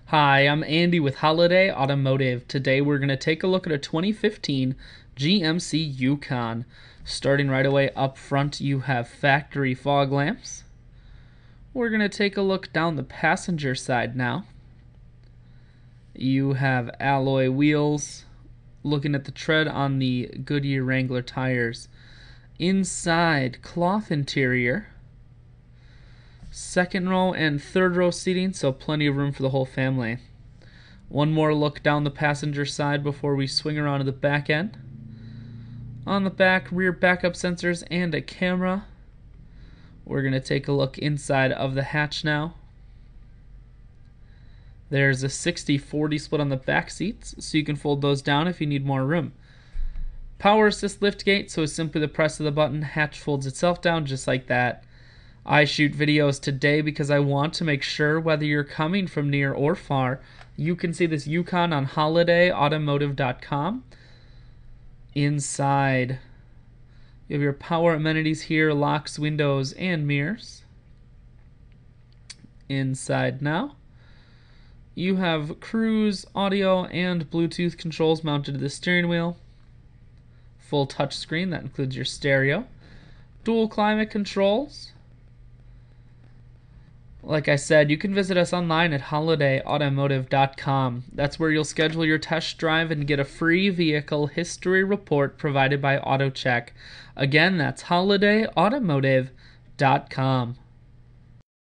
Hi, I'm Andy with Holiday Automotive. Today we're going to take a look at a 2015 GMC Yukon. Starting right away up front, you have factory fog lamps. We're going to take a look down the passenger side now. You have alloy wheels. Looking at the tread on the Goodyear Wrangler tires. Inside, cloth interior. Second row and third row seating, so plenty of room for the whole family. One more look down the passenger side before we swing around to the back end. On the back, rear backup sensors and a camera. We're going to take a look inside of the hatch now. There's a 60-40 split on the back seats, so you can fold those down if you need more room. Power assist liftgate, so it's simply the press of the button, hatch folds itself down just like that. I shoot videos today because I want to make sure whether you're coming from near or far, you can see this Yukon on holidayautomotive.com. Inside, you have your power amenities here, locks, windows, and mirrors. Inside now, you have cruise, audio, and Bluetooth controls mounted to the steering wheel. Full touchscreen, that includes your stereo. Dual climate controls. Like I said, you can visit us online at holidayautomotive.com. That's where you'll schedule your test drive and get a free vehicle history report provided by AutoCheck. Again, that's holidayautomotive.com.